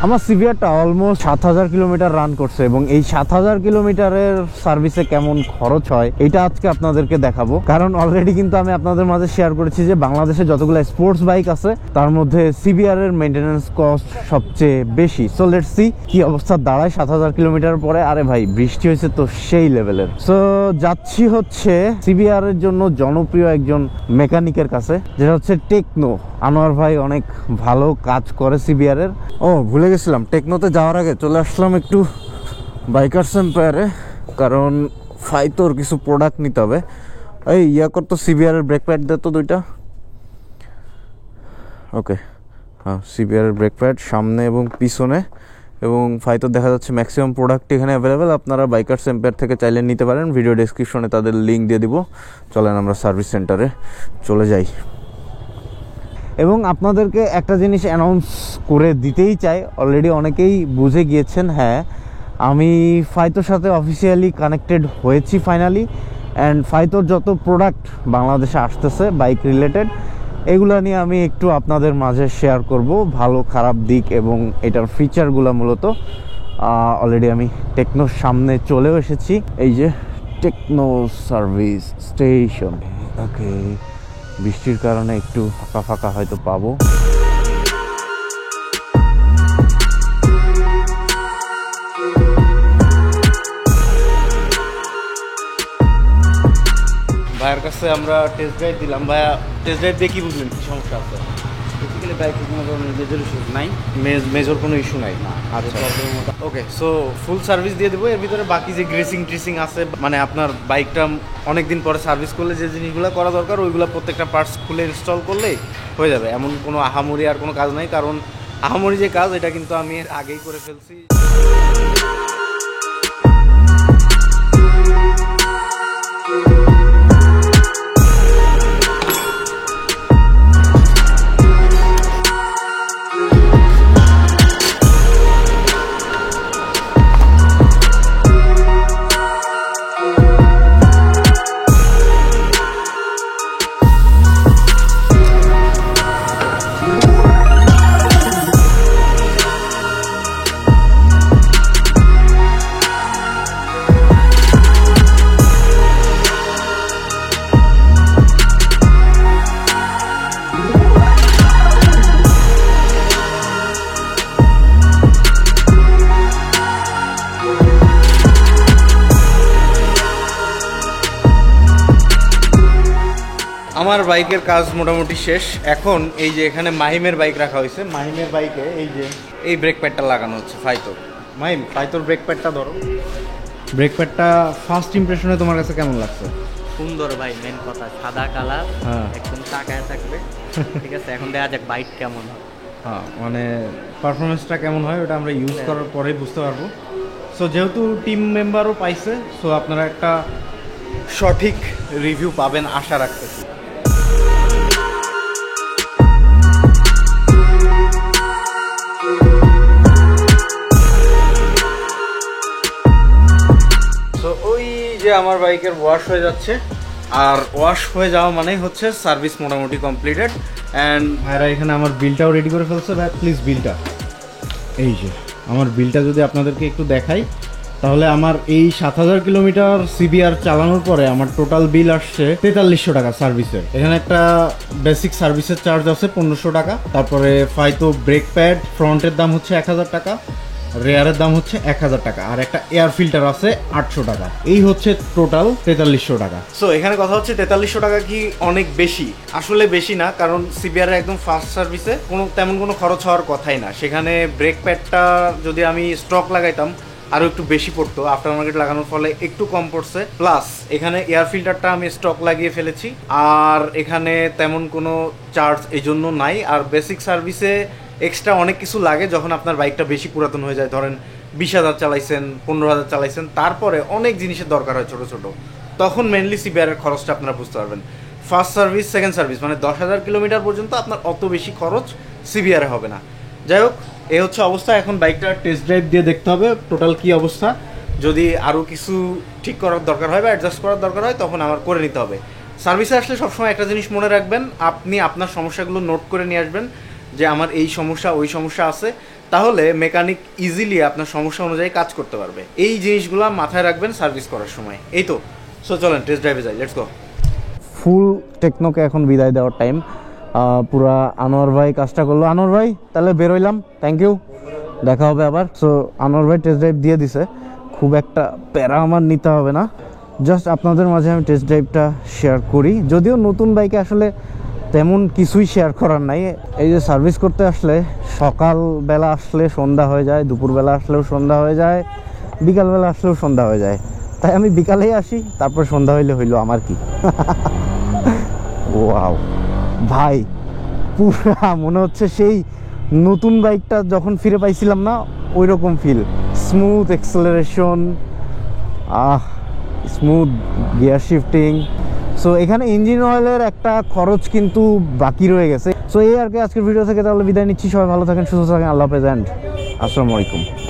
আমার সিভিআরটা almost 7000 kilometre run করছে এবং এই 7000 কিলোমিটারের সার্ভিসে কেমন খরচ হয় এটা আজকে আপনাদেরকে দেখাবো। কারণ অলরেডি কিন্তু আমি আপনাদের মাঝে শেয়ার করেছি যে বাংলাদেশে যতগুলো স্পোর্টস বাইক আছে তার মধ্যে সিভিআর এর মেইনটেনেন্স কস্ট সবচেয়ে বেশি। সো লেটস সি কি অবস্থা দাঁড়ায় 7000 কিলোমিটার পরে। আরে ভাই বৃষ্টি হয়েছে তো সেই লেভেলের। সো যাচ্ছি হচ্ছে সিভিআর এর জন্য জনপ্রিয় একজন মেকানিকের কাছে, যেটা হচ্ছে টেকনো। আনোয়ার ভাই অনেক ভালো কাজ করে সিভিআর এর। ও ভুলে গেছিলাম, টেকনোতে যাওয়ার আগে চলে আসলাম একটু বাইকার্স এম্পায়ারে, কারণ ফাইতোর কিছু প্রোডাক্ট নিতে হবে। এই ইয়া করতো সিভিআর এর ব্রেক প্যাড দে তো দুইটা। ওকে, হ্যাঁ সিভিআর এর ব্রেক প্যাড সামনে এবং পিছনে, এবং ফাইতোর দেখা যাচ্ছে ম্যাক্সিমাম প্রোডাক্ট এখানে অ্যাভেলেবেল। আপনারা বাইকার্স এম্পায়ার থেকে চাইলে নিতে পারেন, ভিডিও ডেসক্রিপশনে তাদের লিঙ্ক দিয়ে দিব। চলেন আমরা সার্ভিস সেন্টারে চলে যাই। এবং আপনাদেরকে একটা জিনিস অ্যানাউন্স করে দিতেই চাই, অলরেডি অনেকেই বুঝে গিয়েছেন, হ্যাঁ আমি ফাইতোর সাথে অফিসিয়ালি কানেক্টেড হয়েছি ফাইনালি। অ্যান্ড ফাইতোর যত প্রোডাক্ট বাংলাদেশে আসতেছে বাইক রিলেটেড, এগুলো নিয়ে আমি একটু আপনাদের মাঝে শেয়ার করব, ভালো খারাপ দিক এবং এটার ফিচারগুলো। মূলত অলরেডি আমি টেকনোর সামনে চলেও এসেছি, এই যে টেকনো সার্ভিস স্টেশন। ওকে, বৃষ্টির কারণে একটু ফাঁকা ফাঁকা হয়তো পাবো। ভাইয়ের কাছে আমরা টেস্ট ড্রাইভ দিলাম। ভাইয়া টেস্ট ড্রাইভ দিয়ে কি বুঝলেন, কি সমস্যা আছে? বেসিক্যালি বাইকে কোনো ধরনের মেজর ইস্যু নাই, মেজর কোনো ইস্যু নাই না? আচ্ছা, ওকে, সো ফুল সার্ভিস দিয়ে দেবো। এর ভিতরে বাকি যে গ্রেসিং ট্রেসিং আছে, মানে আপনার বাইকটা অনেক দিন পরে সার্ভিস করলে যে জিনিসগুলো করা দরকার ওইগুলো প্রত্যেকটা পার্টস খুলে ইনস্টল করলেই হয়ে যাবে। এমন কোনো আহামরি আর কোনো কাজ নাই, কারণ আহামরি যে কাজ এটা কিন্তু আমি এর আগেই করে ফেলছি। আমার বাইকের কাজ মোটামুটি শেষ। এখন এই যে এখানে মাহিমের বাইক রাখা হয়েছে, মাহিমের বাইকে এই যে এই ব্রেক প্যাডটা লাগানো হচ্ছে ফাইতোর। মাহিম, ফাইতোর ব্রেক প্যাডটা ধরো। ব্রেক প্যাডটা ফার্স্ট ইমপ্রেশনে তোমার কাছে কেমন লাগছে? সুন্দর ভাই, মেন কথা সাদা কালার, একদম তাকায় থাকবে। ঠিক আছে, এখন দেখা যাক বাইক কেমন হয়। হ্যাঁ, মানে পারফরমেন্সটা কেমন হয় ওটা আমরা ইউজ করার পরেই বুঝতে পারবো। সো যেহেতু টিম মেম্বারও পাইছে, সো আপনারা একটা সঠিক রিভিউ পাবেন আশা রাখতেছি। তো ওই যে আমার বাইকের ওয়াশ হয়ে যাচ্ছে, আর ওয়াশ হয়ে যাওয়া মানেই হচ্ছে সার্ভিস মোটামুটি কমপ্লিটেড। অ্যান্ড ভাইরা এখানে আমার বিলটাও রেডি করে ফেলছে। ভাই প্লিজ বিলটা, এই যে আমার বিলটা যদি আপনাদেরকে একটু দেখাই, তাহলে আমার এই 7000 কিলোমিটার সিবিআর চালানোর পরে আমার টোটাল বিল আসছে 4300 টাকা সার্ভিসের। এখানে একটা বেসিক সার্ভিসের চার্জ আছে 1500 টাকা, তারপরে ফাইতো ব্রেক প্যাড ফ্রন্টের দাম হচ্ছে 1000 টাকা, রেয়ারের দাম হচ্ছে 1000 টাকা, আর একটা এয়ার ফিল্টার আছে 800 টাকা। এই হচ্ছে টোটাল 4300 টাকা। সো এখানে কথা হচ্ছে 4300 টাকা কি অনেক বেশি? আসলে বেশি না, কারণ সিবিআর একদম ফাস্ট সার্ভিসে তেমন কোনো খরচ হওয়ার কথাই না। সেখানে ব্রেক প্যাডটা যদি আমি স্টক লাগাইতাম আরও একটু বেশি পড়তো, আফটার মার্কেট লাগানোর ফলে একটু কম পড়ছে। প্লাস এখানে এয়ার ফিল্টারটা আমি স্টক লাগিয়ে ফেলেছি, আর এখানে তেমন কোনো চার্জ এই জন্য নাই। আর বেসিক সার্ভিসে এক্সট্রা অনেক কিছু লাগে যখন আপনার বাইকটা বেশি পুরাতন হয়ে যায়, ধরেন 20,000 চালাইছেন, 15,000 চালাইছেন, তারপরে অনেক জিনিসের দরকার হয় ছোটো ছোটো, তখন মেনলি সিবিআরের খরচটা আপনারা বুঝতে পারবেন। ফার্স্ট সার্ভিস, সেকেন্ড সার্ভিস মানে 10,000 কিলোমিটার পর্যন্ত আপনার অত বেশি খরচ সিবিআরে হবে না। যাই হোক, এই হচ্ছে অবস্থা। এখন বাইকটা টেস্ট ড্রাইভ দিয়ে দেখতে হবে টোটাল কি অবস্থা। যদি আরও কিছু ঠিক করার দরকার হয় বা অ্যাডজাস্ট করার দরকার হয় তখন আমার করে নিতে হবে। সার্ভিসে আসলে সবসময় একটা জিনিস মনে রাখবেন, আপনি আপনার সমস্যাগুলো নোট করে নিয়ে আসবেন যে আমার এই সমস্যা ওই সমস্যা আছে, তাহলে মেকানিক ইজিলি আপনার সমস্যা অনুযায়ী কাজ করতে পারবে। এই জিনিসগুলো মাথায় রাখবেন সার্ভিস করার সময়। এই তো, সো চলেন টেস্ট ড্রাইভে যাই, লেটস গো। ফুল টেকনোকে এখন বিদায় দেওয়ার টাইম। পুরা আনোয়ার ভাই কাজটা করলো। আনোয়ার ভাই তাহলে বেরোইলাম, থ্যাংক ইউ, দেখা হবে আবার। সো আনোয়ার ভাই টেস্ট ড্রাইভ দিয়ে দিছে, খুব একটা প্যারা আমার নিতে হবে না, জাস্ট আপনাদের মাঝে আমি টেস্ট ড্রাইভটা শেয়ার করি। যদিও নতুন বাইকে আসলে তেমন কিছুই শেয়ার করার নাই। এই যে সার্ভিস করতে আসলে সকালবেলা আসলে সন্ধ্যা হয়ে যায়, দুপুরবেলা আসলেও সন্ধ্যা হয়ে যায়, বিকালবেলা আসলেও সন্ধ্যা হয়ে যায়, তাই আমি বিকালেই আসি, তারপর সন্ধ্যা হইলে হইলো আমার কি। ওয়াও ভাই, পুরা মনে হচ্ছে সেই নতুন বাইকটা যখন ফিরে পাইছিলাম না, ওই রকম feel. Smooth acceleration, smooth gear shifting. So এখানে ইঞ্জিন অয়েলের একটা খরচ কিন্তু বাকি রয়ে গেছে। সো এই আর কি আজকের ভিডিও থেকে তাহলে বিদায় নিচ্ছি। সবাই ভালো থাকেন, সুস্থ থাকেন, আল্লাহ হাফেজ, অ্যান্ড আসসালামু আলাইকুম।